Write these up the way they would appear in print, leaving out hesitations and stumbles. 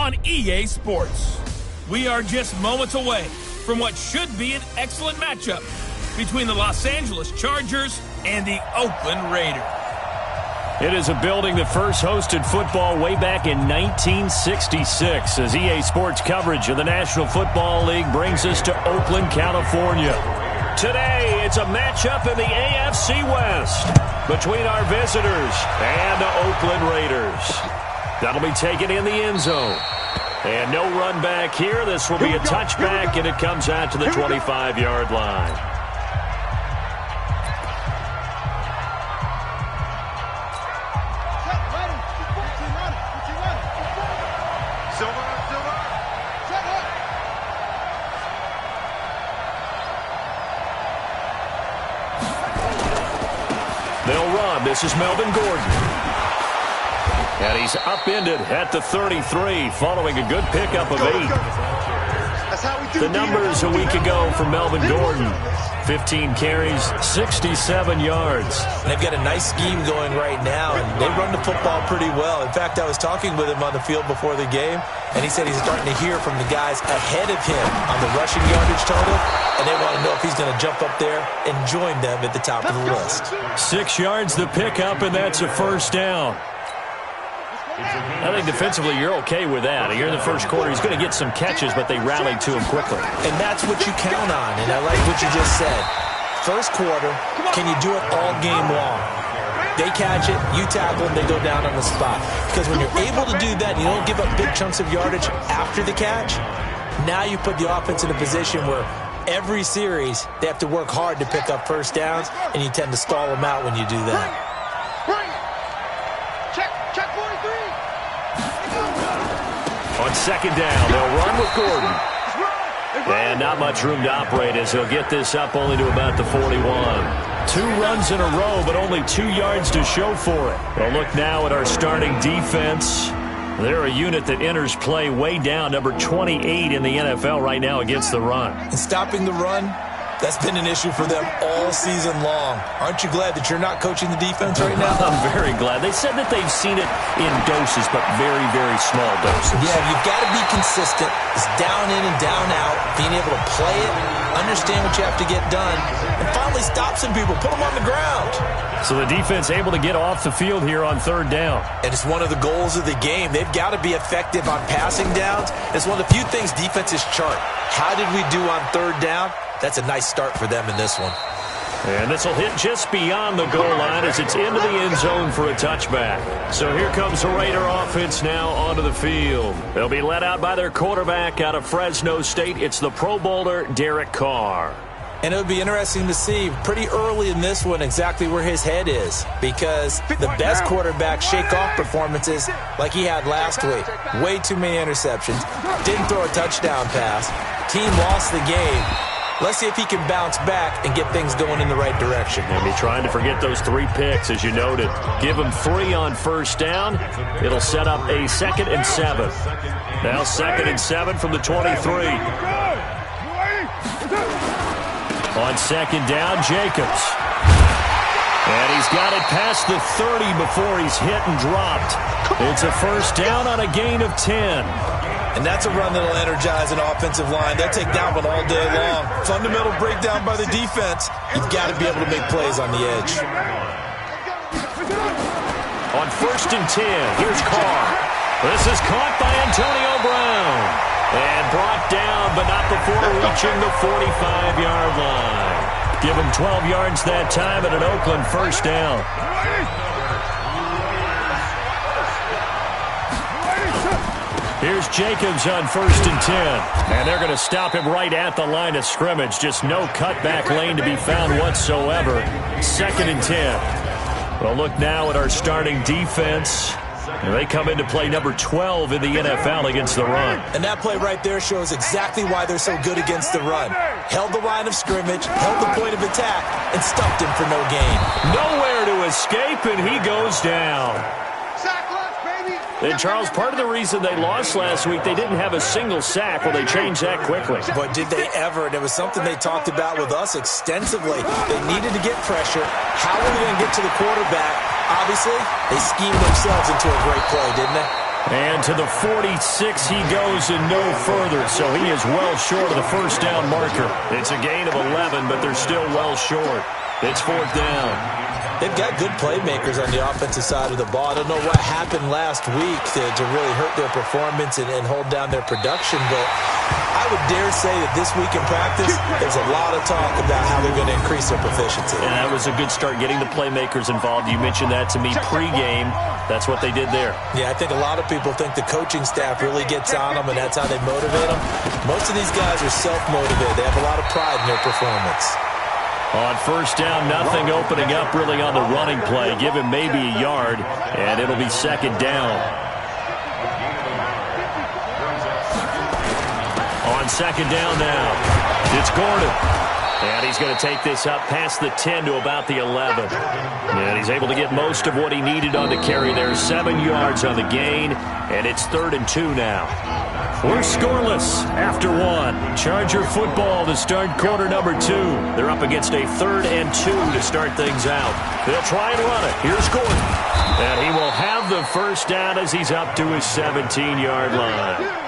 on EA Sports. We are just moments away from what should be an excellent matchup between the Los Angeles Chargers and the Oakland Raiders. It is a building that first hosted football way back in 1966 as EA Sports coverage of the National Football League brings us to Oakland, California. Today, it's a matchup in the AFC West between our visitors and the Oakland Raiders. That'll be taken in the end zone. And no run back here. This will be a touchback, and it comes out to the 25-yard line. They'll run. This is Melvin Gordon. And he's upended at the 33 following a good pickup of 8. The numbers a week ago for Melvin Gordon. 15 carries, 67 yards. They've got a nice scheme going right now, and they run the football pretty well. In fact, I was talking with him on the field before the game, and he said he's starting to hear from the guys ahead of him on the rushing yardage total, and they want to know if he's going to jump up there and join them at the top of the list. 6 yards the pickup, and that's a first down. I think defensively you're okay with that. Here in the first quarter, he's going to get some catches, but they rallied to him quickly. And that's what you count on, and I like what you just said. First quarter, can you do it all game long? They catch it, you tackle them, they go down on the spot. Because when you're able to do that, you don't give up big chunks of yardage after the catch, now you put the offense in a position where every series they have to work hard to pick up first downs, and you tend to stall them out when you do that. On second down, they'll run with Gordon. And not much room to operate as he'll get this up only to about the 41. 2 runs in a row, but only 2 yards to show for it. We'll look now at our starting defense. They're a unit that enters play way down, number 28 in the NFL right now against the run. And stopping the run, that's been an issue for them all season long. Aren't you glad that you're not coaching the defense right now? I'm very glad. They said that they've seen it in doses, but very, very small doses. Yeah, you've got to be consistent. It's down in and down out, being able to play it, understand what you have to get done, and finally stop some people, put them on the ground. So the defense able to get off the field here on third down. And it's one of the goals of the game. They've got to be effective on passing downs. It's one of the few things defenses chart. How did we do on third down? That's a nice start for them in this one. And this will hit just beyond the goal line as it's into the end zone for a touchback. So here comes the Raider offense now onto the field. They'll be led out by their quarterback out of Fresno State. It's the Pro Bowler, Derek Carr. And it would be interesting to see pretty early in this one exactly where his head is, because the best quarterbacks shake off performances like he had last week. Way too many interceptions. Didn't throw a touchdown pass. Team lost the game. Let's see if he can bounce back and get things going in the right direction. And be trying to forget those 3 picks, as you noted. Give him 3 on first down. It'll set up a 2nd and 7. Now 2nd and 7 from the 23. On second down, Jacobs. And he's got it past the 30 before he's hit and dropped. It's a first down on a gain of 10. And that's a run that'll energize an offensive line. They'll take down one all day long. Fundamental breakdown by the defense. You've got to be able to make plays on the edge. On 1st and 10, here's Carr. This is caught by Antonio Brown. And brought down, but not before reaching the 45-yard line. Give him 12 yards that time at an Oakland first down. Here's Jacobs on 1st and 10. And they're going to stop him right at the line of scrimmage. Just no cutback lane to be found whatsoever. 2nd and 10. We'll look now at our starting defense. And they come into play number 12 in the NFL against the run. And that play right there shows exactly why they're so good against the run. Held the line of scrimmage, held the point of attack, and stuffed him for no gain. Nowhere to escape, and he goes down. And, Charles, part of the reason they lost last week, they didn't have a single sack. Well, they changed that quickly. But did they ever? And it was something they talked about with us extensively. They needed to get pressure. How were they going to get to the quarterback? Obviously, they schemed themselves into a great play, didn't they? And to the 46 he goes and no further, so he is well short of the first down marker. It's a gain of 11, but they're still well short. It's fourth down. They've got good playmakers on the offensive side of the ball. I don't know what happened last week to really hurt their performance and hold down their production, but I would dare say that this week in practice, there's a lot of talk about how they're going to increase their proficiency. And that was a good start, getting the playmakers involved. You mentioned that to me pregame. That's what they did there. Yeah, I think a lot of people think the coaching staff really gets on them, and that's how they motivate them. Most of these guys are self-motivated. They have a lot of pride in their performance. On first down, nothing opening up really on the running play. Give him maybe a yard, and it'll be second down. On second down now, it's Gordon. And he's going to take this up past the 10 to about the 11. And he's able to get most of what he needed on the carry there. 7 yards on the gain, and it's 3rd and 2 now. We're scoreless after 1. Charger football to start quarter number 2. They're up against a 3rd and 2 to start things out. They'll try and run it. Here's Gordon. And he will have the first down as he's up to his 17-yard line.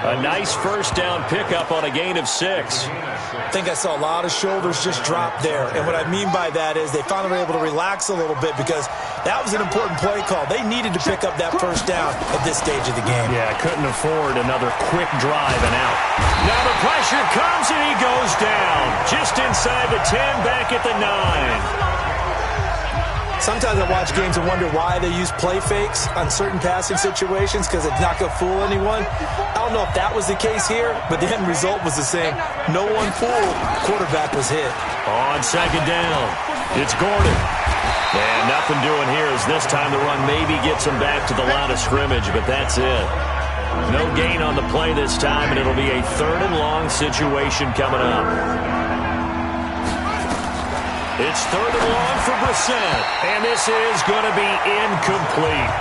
A nice first down pickup on a gain of 6. I think I saw a lot of shoulders just drop there. And what I mean by that is they finally were able to relax a little bit because that was an important play call. They needed to pick up that first down at this stage of the game. Yeah, couldn't afford another quick drive and out. Now the pressure comes and he goes down. Just inside the 10, back at the 9. Sometimes I watch games and wonder why they use play fakes on certain passing situations because it's not going to fool anyone. I don't know if that was the case here, but the end result was the same. No one fooled. Quarterback was hit. On second down, it's Gordon. And nothing doing here as this time the run maybe gets him back to the line of scrimmage, but that's it. No gain on the play this time, and it'll be a 3rd and long situation coming up. It's 3rd and long for Brissett, and this is going to be incomplete.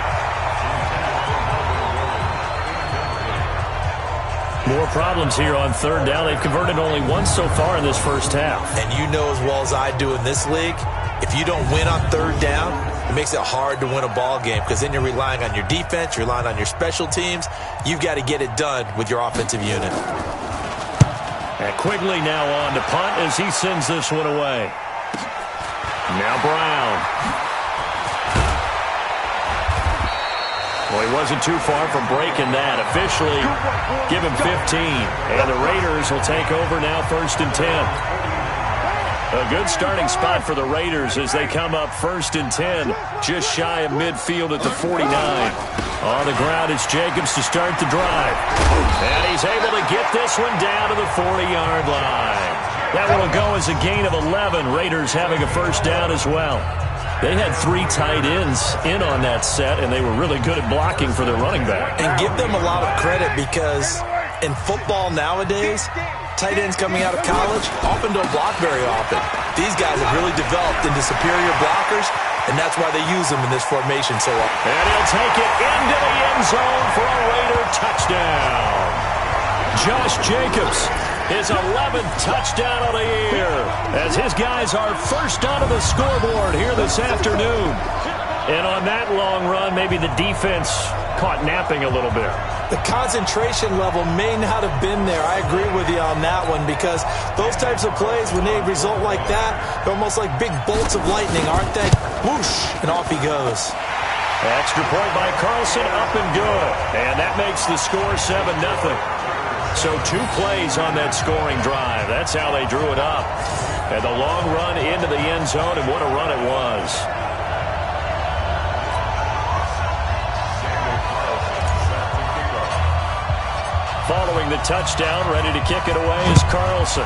More problems here on 3rd down. They've converted only once so far in this first half. And you know as well as I do in this league, if you don't win on 3rd down, it makes it hard to win a ball game because then you're relying on your defense, you're relying on your special teams. You've got to get it done with your offensive unit. And Quigley now on to punt as he sends this one away. Now Brown. Well, he wasn't too far from breaking that. Officially, give him 15. And the Raiders will take over now 1st and 10. A good starting spot for the Raiders as they come up 1st and 10, just shy of midfield at the 49. On the ground, it's Jacobs to start the drive. And he's able to get this one down to the 40-yard line. That one will go as a gain of 11. Raiders having a first down as well. They had 3 tight ends in on that set, and they were really good at blocking for their running back. And give them a lot of credit because in football nowadays, tight ends coming out of college often don't block very often. These guys have really developed into superior blockers, and that's why they use them in this formation so often. And he'll take it into the end zone for a Raider touchdown. Josh Jacobs, his 11th touchdown of the year, as his guys are first onto the scoreboard here this afternoon. And on that long run, maybe the defense caught napping a little bit. The concentration level may not have been there. I agree with you on that one because those types of plays, when they result like that, they're almost like big bolts of lightning, aren't they? Whoosh, and off he goes. Extra point by Carlson, up and good. And that makes the score 7-0. So 2 plays on that scoring drive. That's how they drew it up. And the long run into the end zone, and what a run it was. Following the touchdown, ready to kick it away is Carlson.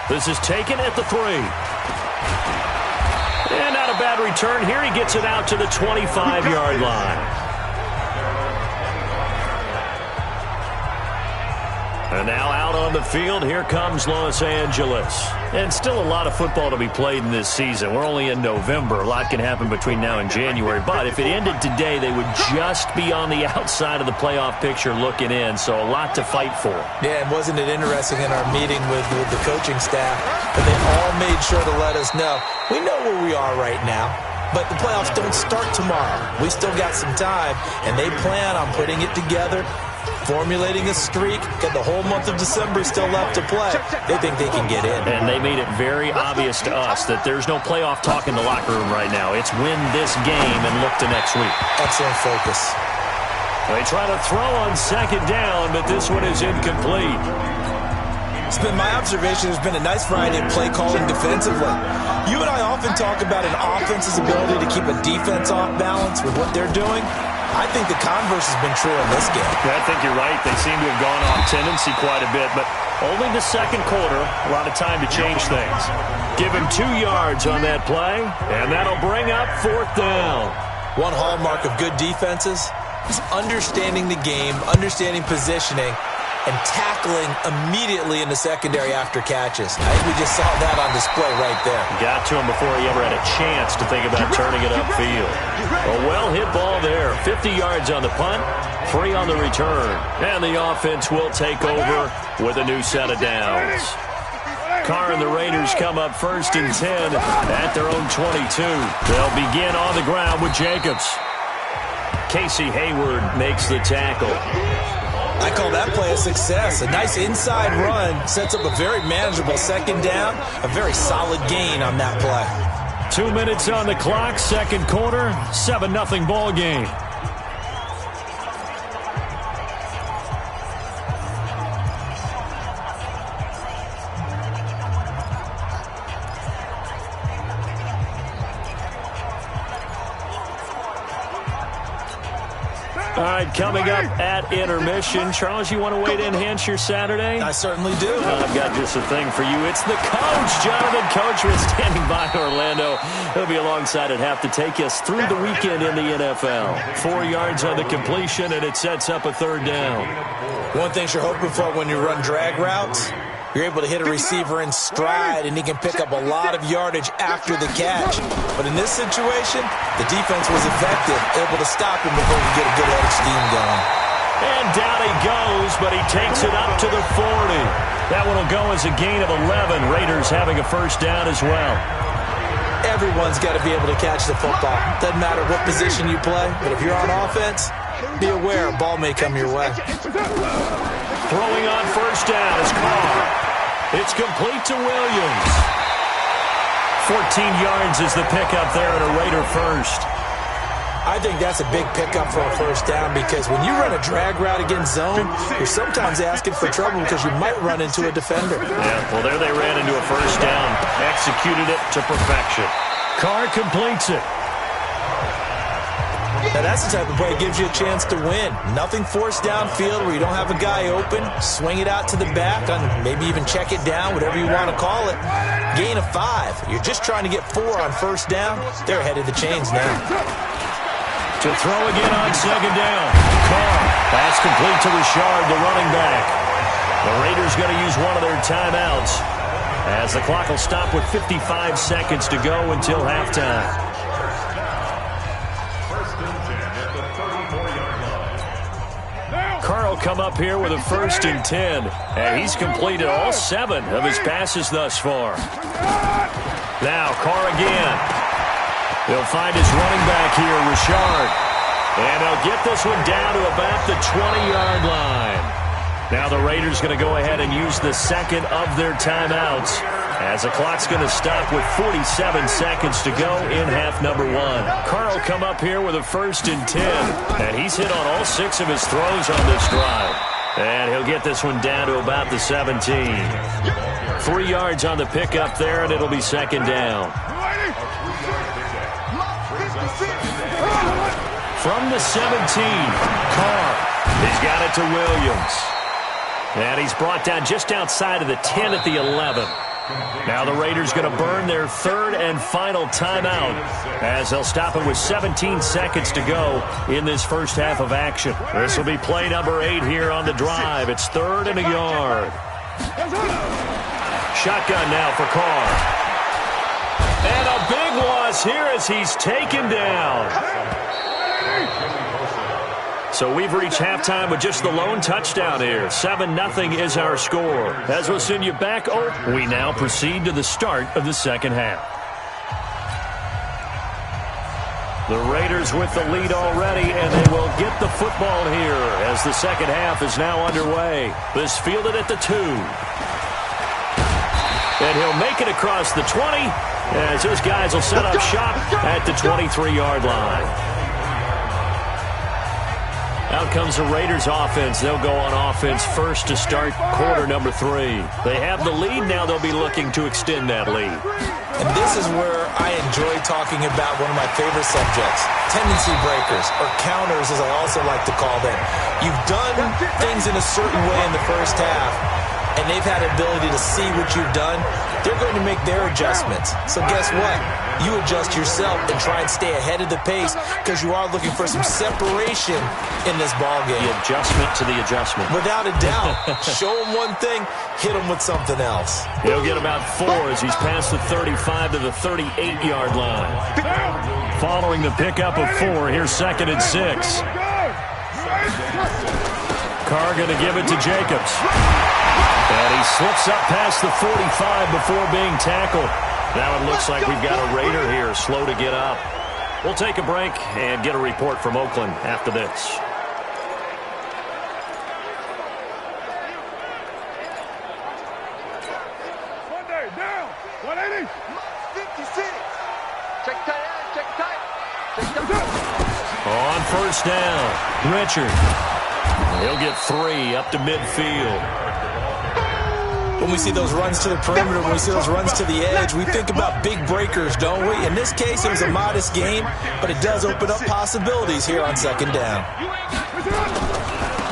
This is taken at the 3. And not a bad return here. He gets it out to the 25-yard line. And now out on the field, here comes Los Angeles. And still a lot of football to be played in this season. We're only in November. A lot can happen between now and January. But if it ended today, they would just be on the outside of the playoff picture looking in. So a lot to fight for. Yeah, and wasn't it interesting in our meeting with the coaching staff that they all made sure to let us know, we know where we are right now. but the playoffs don't start tomorrow. We still got some time, and they plan on putting it together, formulating a streak. Got the whole month of December still left to play. They think they can get in. And they made it very obvious to us that there's no playoff talk in the locker room right now. It's win this game and look to next week. Excellent focus. They try to throw on second down, but this one is incomplete. It's been my observation there's been a nice variety of play calling defensively. You and I often talk about an offense's ability to keep a defense off balance with what they're doing. I think the converse has been true in this game. Yeah, I think you're right. They seem to have gone off tendency quite a bit, but only the second quarter, a lot of time to change things. Give him 2 yards on that play, and that'll bring up fourth down. One hallmark of good defenses is understanding the game, understanding positioning, and tackling immediately in the secondary after catches. I think we just saw that on display right there. Got to him before he ever had a chance to think about turning it upfield. A well-hit ball there. 50 yards on the punt, 3 on the return. And the offense will take over with a new set of downs. Carr and the Raiders come up first and 10 at their own 22. They'll begin on the ground with Jacobs. Casey Hayward makes the tackle. I call that play a success. A nice inside run sets up a very manageable second down. A very solid gain on that play. 2 minutes on the clock, second quarter, 7-0 ball game. All right, coming up at intermission. Charles, you want to wait to enhance your Saturday? I certainly do. I've got just a thing for you. It's the coach, Jonathan Coachman, standing by Orlando. He'll be alongside at half to take us through the weekend in the NFL. 4 yards on the completion, and it sets up a third down. One thing you're hoping for when you run drag routes, you're able to hit a receiver in stride, and he can pick up a lot of yardage after the catch. But in this situation, the defense was effective, able to stop him before he could get a good head of steam going. And down he goes, but he takes it up to the 40. That one will go as a gain of 11. Raiders having a first down as well. Everyone's got to be able to catch the football. Doesn't matter what position you play, but if you're on offense, be aware a ball may come your way. Throwing on first down is Carr. It's complete to Williams. 14 yards is the pickup there at a Raider first. I think that's a big pickup for a first down because when you run a drag route against zone, you're sometimes asking for trouble because you might run into a defender. Yeah, well, there they ran into a first down. Executed it to perfection. Carr completes it. Now, that's the type of play that gives you a chance to win. Nothing forced downfield where you don't have a guy open. Swing it out to the back, maybe even check it down, whatever you want to call it. Gain of 5. You're just trying to get 4 on first down. They're ahead of the chains now. To throw again on second down. Carr. Pass complete to Richard, the running back. The Raiders going to use one of their timeouts as the clock will stop with 55 seconds to go until halftime. Carr will come up here with a first and 10. And he's completed all 7 of his passes thus far. Now Carr again. He'll find his running back here, Richard. And they'll get this one down to about the 20-yard line. Now the Raiders going to go ahead and use the second of their timeouts as the clock's going to stop with 47 seconds to go in half number 1. Carr will come up here with a first and 10. And he's hit on all 6 of his throws on this drive. And he'll get this one down to about the 17. 3 yards on the pickup there, and it'll be second down. From the 17, Carr. He's got it to Williams. And he's brought down just outside of the 10 at the 11. Now the Raiders going to burn their third and final timeout as they'll stop it with 17 seconds to go in this first half of action. This will be play number 8 here on the drive. It's 3rd and a yard. Shotgun now for Carr. And a big loss here as he's taken down. So we've reached halftime with just the lone touchdown here. 7-0 is our score. As we'll send you back, we now proceed to the start of the second half. Raiders with the lead already, and they will get the football here as the second half is now underway. This fielded at the 2. And he'll make it across the 20 as his guys will set up shop at the 23-yard line. Out comes the Raiders offense. They'll go on offense first to start quarter number 3. They have the lead. Now they'll be looking to extend that lead. And this is where I enjoy talking about one of my favorite subjects, tendency breakers, or counters as I also like to call them. You've done things in a certain way in the first half, and they've had an ability to see what you've done. They're going to make their adjustments. So guess what? You adjust yourself and try and stay ahead of the pace because you are looking for some separation in this ball game. The adjustment to the adjustment. Without a doubt. Show them one thing, hit them with something else. He'll get about 4 as he's past the 35 to the 38-yard line. Following the pickup of 4, here's 2nd and 6. Carr going to give it to Jacobs. And he slips up past the 45 before being tackled. Now it looks like we've got a Raider here, slow to get up. We'll take a break and get a report from Oakland after this. Monday, down, 180. 56. Check tight. On first down, Richard. He'll get 3 up to midfield. When we see those runs to the perimeter, when we see those runs to the edge, we think about big breakers, don't we? In this case, it was a modest game, but it does open up possibilities here on 2nd down.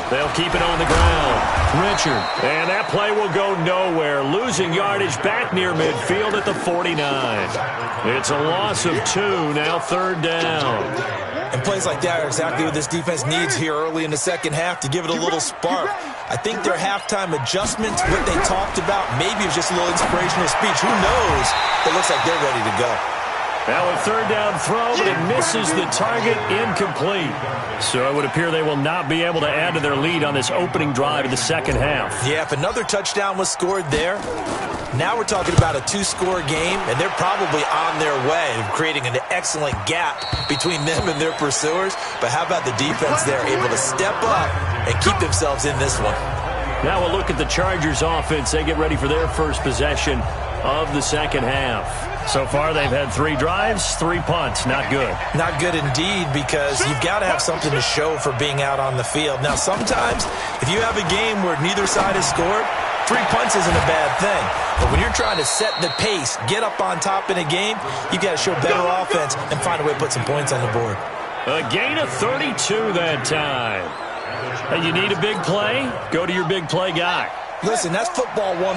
They'll keep it on the ground. Richard. And that play will go nowhere. Losing yardage back near midfield at the 49. It's a loss of 2, now 3rd down. And plays like that are exactly what this defense needs here early in the second half to give it a little spark. I think their halftime adjustments, what they talked about, maybe it was just a little inspirational speech. Who knows? It looks like they're ready to go. Now a 3rd down throw, but it misses the target, incomplete. So it would appear they will not be able to add to their lead on this opening drive of the second half. Yeah, if another touchdown was scored there, now we're talking about a 2-score game, and they're probably on their way of creating an excellent gap between them and their pursuers. But how about the defense there, able to step up and keep themselves in this one? Now we'll look at the Chargers offense. They get ready for their first possession of the second half. So far, they've had 3 drives, 3 punts. Not good. Not good indeed, because you've got to have something to show for being out on the field. Now, sometimes, if you have a game where neither side has scored, 3 punts isn't a bad thing. But when you're trying to set the pace, get up on top in a game, you've got to show better offense and find a way to put some points on the board. A gain of 32 that time. And you need a big play? Go to your big play guy. Listen, that's football 101.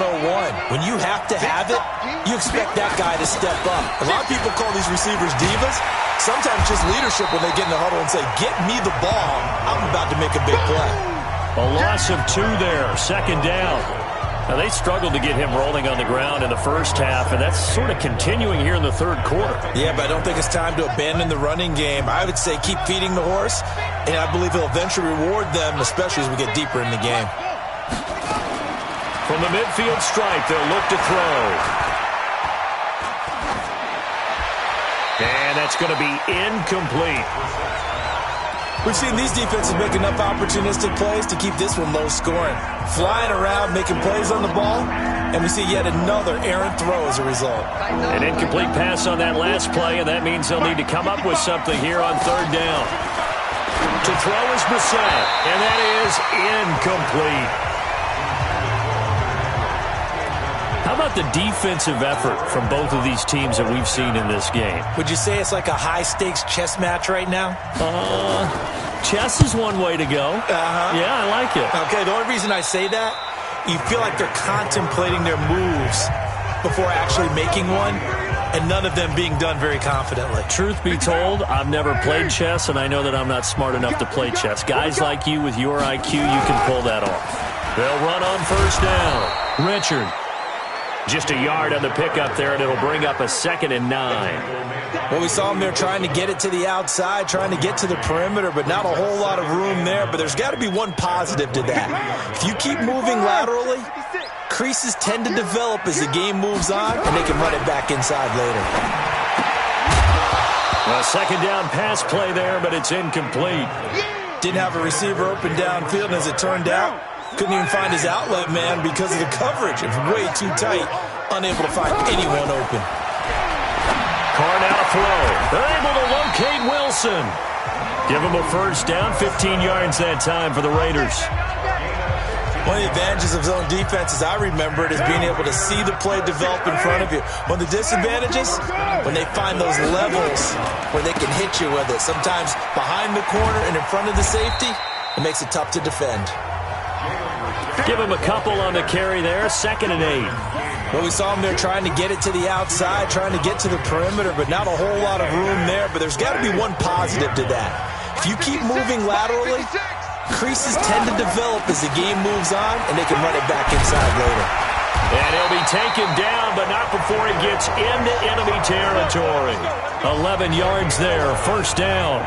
When you have to have it, you expect that guy to step up. A lot of people call these receivers divas. Sometimes just leadership when they get in the huddle and say, get me the ball. I'm about to make a big play. A loss of 2 there, 2nd down. Now, they struggled to get him rolling on the ground in the first half, and that's sort of continuing here in the 3rd quarter. Yeah, but I don't think it's time to abandon the running game. I would say keep feeding the horse, and I believe he'll eventually reward them, especially as we get deeper in the game. From the midfield stripe, they'll look to throw. And that's going to be incomplete. We've seen these defenses make enough opportunistic plays to keep this one low scoring. Flying around, making plays on the ball, and we see yet another errant throw as a result. An incomplete pass on that last play, and that means they'll need to come up with something here on 3rd down. To throw is Brissett, and that is incomplete. How about the defensive effort from both of these teams that we've seen in this game? Would you say it's like a high-stakes chess match right now? Chess is one way to go. Yeah, I like it. Okay, the only reason I say that, you feel like they're contemplating their moves before actually making one, and none of them being done very confidently. Truth be told, I've never played chess, and I know that I'm not smart enough to play chess. Guys like you with your IQ, you can pull that off. They'll run on first down. Richard. Just a yard on the pickup there, and it'll bring up a 2nd and 9. Well, we saw them there trying to get it to the outside, trying to get to the perimeter, but not a whole lot of room there. But there's got to be one positive to that. If you keep moving laterally, creases tend to develop as the game moves on, and they can run it back inside later. A second down pass play there, but it's incomplete. Didn't have a receiver open downfield, and as it turned out, couldn't even find his outlet man because of the coverage. It was way too tight, unable to find anyone open. Carr now to throw. They're able to locate Wilson. Give him a first down, 15 yards that time for the Raiders. One of the advantages of zone defense, as I remember it, is being able to see the play develop in front of you. One of the disadvantages, when they find those levels where they can hit you with it. Sometimes behind the corner and in front of the safety, it makes it tough to defend. Give him a couple on the carry there, 2nd and 8. Well, we saw him there trying to get it to the outside, trying to get to the perimeter, but not a whole lot of room there. But there's got to be one positive to that. If you keep moving laterally, creases tend to develop as the game moves on, and they can run it back inside later. And he'll be taken down, but not before he gets into enemy territory. 11 yards there, first down.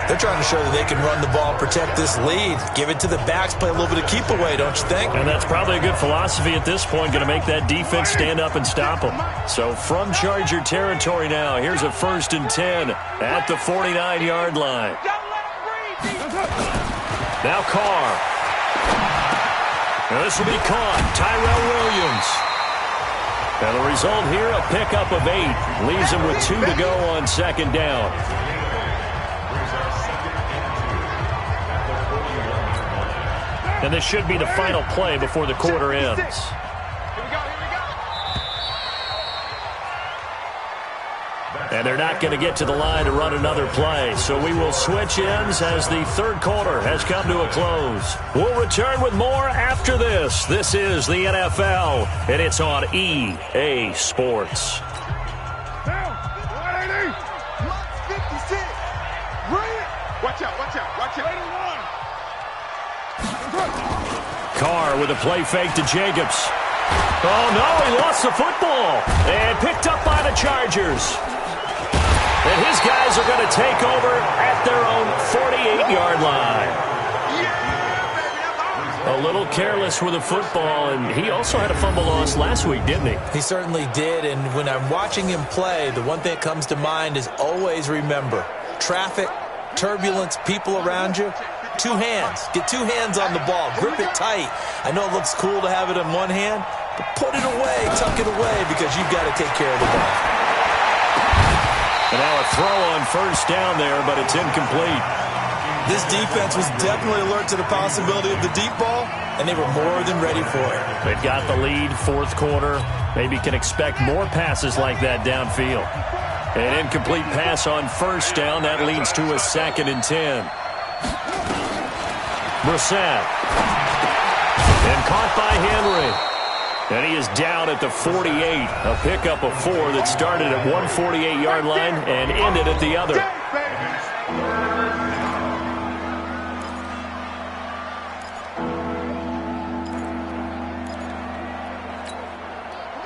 They're trying to show that they can run the ball, protect this lead. Give it to the backs, play a little bit of keep away, don't you think? And that's probably a good philosophy at this point, going to make that defense stand up and stop them. So from Charger territory now, here's a 1st and 10 at the 49-yard line. Now Carr. Now this will be caught. Tyrell Williams. And the result here, a pickup of 8. Leaves him with 2 to go on 2nd down. And this should be the final play before the quarter ends. And they're not going to get to the line to run another play. So we will switch ends as the third quarter has come to a close. We'll return with more after this. This is the NFL, and it's on EA Sports. Watch out, watch out, watch out. Carr with a play fake to Jacobs. Oh, no, he lost the football. And picked up by the Chargers. And his guys are going to take over at their own 48-yard line. A little careless with the football, and he also had a fumble loss last week, didn't he? He certainly did, and when I'm watching him play, the one thing that comes to mind is always remember, traffic, turbulence, people around you, 2 hands. Get 2 hands on the ball. Grip it tight. I know it looks cool to have it in one hand, but put it away, tuck it away, because you've got to take care of the ball. And now a throw on first down there, but it's incomplete. This defense was definitely alert to the possibility of the deep ball, and they were more than ready for it. They've got the lead, fourth quarter. Maybe can expect more passes like that downfield. An incomplete pass on first down. That leads to a 2nd and 10. Brissett. And caught by Henry. And he is down at the 48. A pickup of 4 that started at one 48-yard line and ended at the other.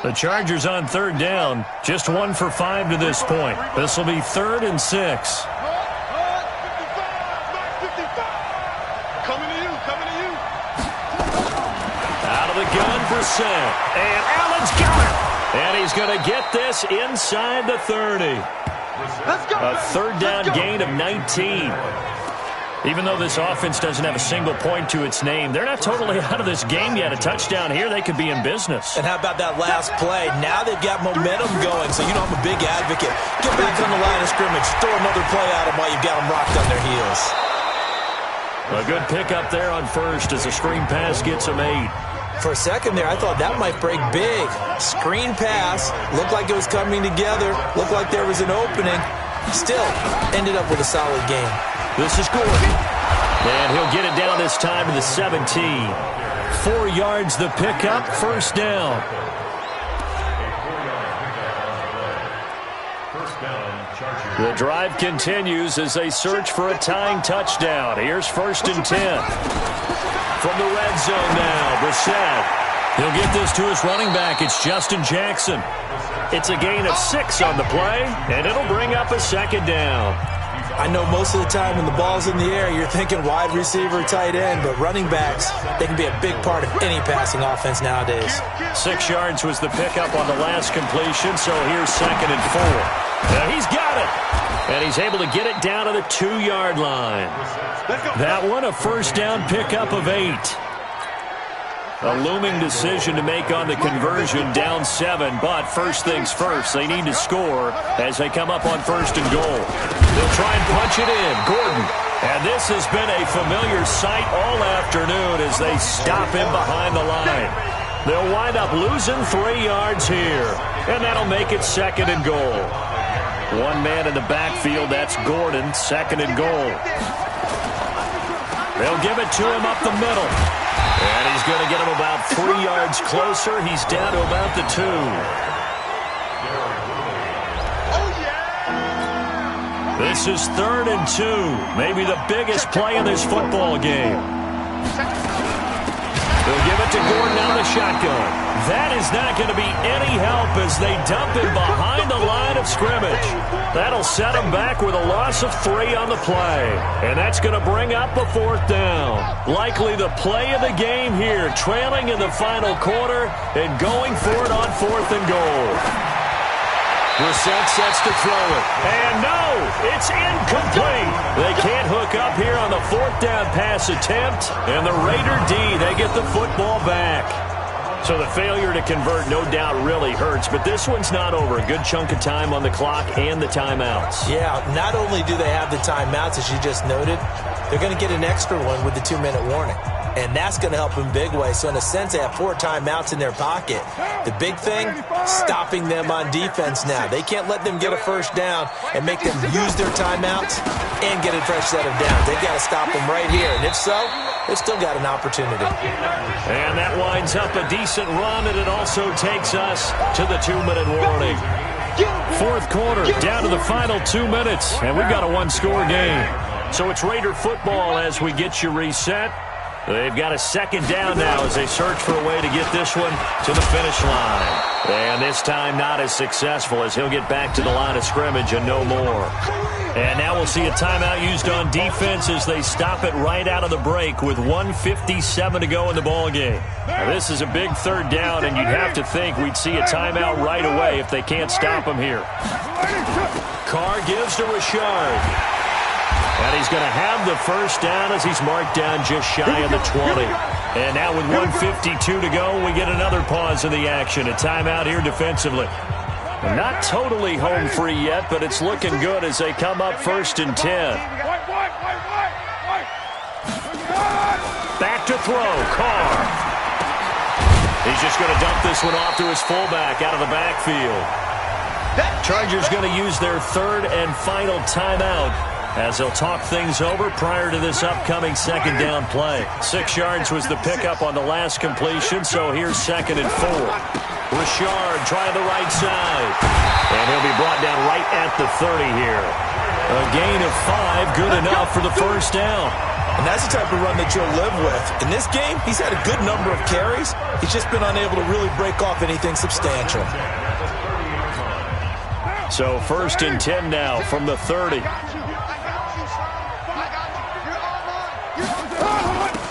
The Chargers on 3rd down. Just 1 for 5 to this point. This will be 3rd and 6. The gun for Brissett. And Allen's got it. And he's going to get this inside the 30. A 3rd down gain of 19. Even though this offense doesn't have a single point to its name, they're not totally out of this game yet. A touchdown here, they could be in business. And how about that last play? Now they've got momentum going. So, you know, I'm a big advocate. Get back on the line of scrimmage. Throw another play at them while you've got them rocked on their heels. A good pickup there on first as a screen pass gets them 8. For a second there, I thought that might break big. Screen pass, looked like it was coming together, looked like there was an opening. Still, ended up with a solid game. This is Gordon. And he'll get it down this time to the 17. 4 yards the pickup, first down. The drive continues as they search for a tying touchdown. Here's 1st and 10. From the red zone now, Brissett. He'll get this to his running back. It's Justin Jackson. It's a gain of 6 on the play, and it'll bring up a 2nd down. I know most of the time when the ball's in the air, you're thinking wide receiver, tight end, but running backs, they can be a big part of any passing offense nowadays. 6 yards was the pickup on the last completion, so here's 2nd and 4. Now he's got it. And he's able to get it down to the 2-yard line. That one, a first down pickup of 8. A looming decision to make on the conversion, down 7. But first things first, they need to score as they come up on 1st and goal. They'll try and punch it in. Gordon. And this has been a familiar sight all afternoon as they stop him behind the line. They'll wind up losing 3 yards here. And that'll make it 2nd and goal. One man in the backfield, that's Gordon, 2nd and goal. They'll give it to him up the middle. And he's going to get him about 3 yards closer. He's down to about the 2. This is 3rd and 2. Maybe the biggest play in this football game. They'll give it to Gordon out of the shotgun. That is not going to be any help as they dump him behind the line of scrimmage. That'll set him back with a loss of 3 on the play. And that's going to bring up a 4th down. Likely the play of the game here, trailing in the final quarter and going for it on 4th and goal. Brissett sets to throw it. And no, it's incomplete. They can't hook up here on the 4th down pass attempt. And the Raider D, they get the football back. So the failure to convert no doubt really hurts, but this one's not over. A good chunk of time on the clock and the timeouts. Yeah, not only do they have the timeouts, as you just noted, they're going to get an extra one with the 2-minute warning. And that's going to help in big way. So in a sense, they have 4 timeouts in their pocket. The big thing, stopping them on defense now. They can't let them get a first down and make them use their timeouts and get a fresh set of downs. They've got to stop them right here. And if so, they've still got an opportunity. And that winds up a decent run, and it also takes us to the 2-minute warning. 4th quarter, down to the final 2 minutes, and we've got a 1-score game. So it's Raider football as we get you reset. They've got a 2nd down now as they search for a way to get this one to the finish line. And this time not as successful as he'll get back to the line of scrimmage and no more. And now we'll see a timeout used on defense as they stop it right out of the break with 1:57 to go in the ballgame. Now this is a big 3rd down, and you'd have to think we'd see a timeout right away if they can't stop him here. Carr gives to Richard. And he's going to have the first down as he's marked down just shy of the 20. And now with 1:52 to go, we get another pause in the action. A timeout here defensively. Not totally home free yet, but it's looking good as they come up 1st and 10. Back to throw, Carr. He's just going to dump this one off to his fullback out of the backfield. Chargers going to use their 3rd and final timeout as they'll talk things over prior to this upcoming 2nd down play. 6 yards was the pickup on the last completion, so here's 2nd and 4. Richard trying the right side. And he'll be brought down right at the 30 here. A gain of 5, good enough for the first down. And that's the type of run that you'll live with. In this game, he's had a good number of carries. He's just been unable to really break off anything substantial. So 1st and 10 now from the 30.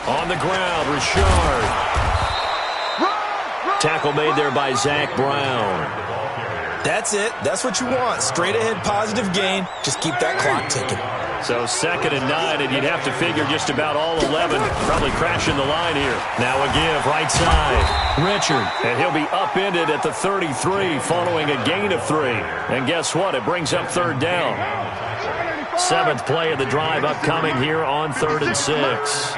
On the ground, Richard. Tackle made there by Zach Brown. That's it. That's what you want. Straight ahead, positive gain. Just keep that clock ticking. So 2nd and 9, and you'd have to figure just about all 11 probably crashing the line here. Now a give, right side. Richard, and he'll be upended at the 33 following a gain of 3. And guess what? It brings up 3rd down. 7th play of the drive upcoming here on 3rd and 6.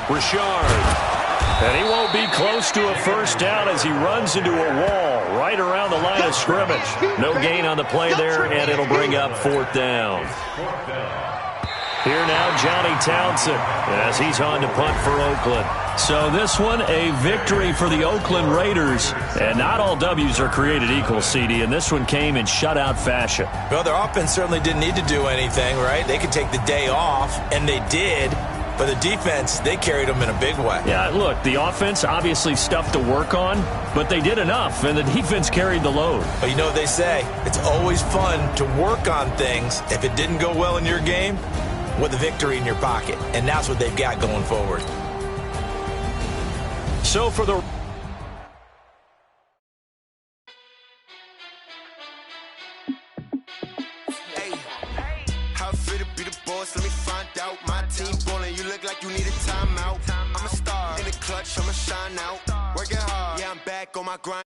Richard. And he won't be close to a first down as he runs into a wall right around the line of scrimmage. No gain on the play there, and it'll bring up 4th down. Here now, Johnny Townsend, as he's on to punt for Oakland. So this one, a victory for the Oakland Raiders. And not all W's are created equal, CD, and this one came in shutout fashion. Well, their offense certainly didn't need to do anything, right? They could take the day off, and they did. But the defense, they carried them in a big way. Yeah, look, the offense obviously stuff to work on, but they did enough, and the defense carried the load. But you know what they say, it's always fun to work on things. If it didn't go well in your game, with a victory in your pocket. And that's what they've got going forward. So for the... Hey, how it feel to be the boss? Let me find out. My team ballin', you look like you need a timeout. I'm a star in the clutch, I'ma shine out. Working hard, yeah, I'm back on my grind.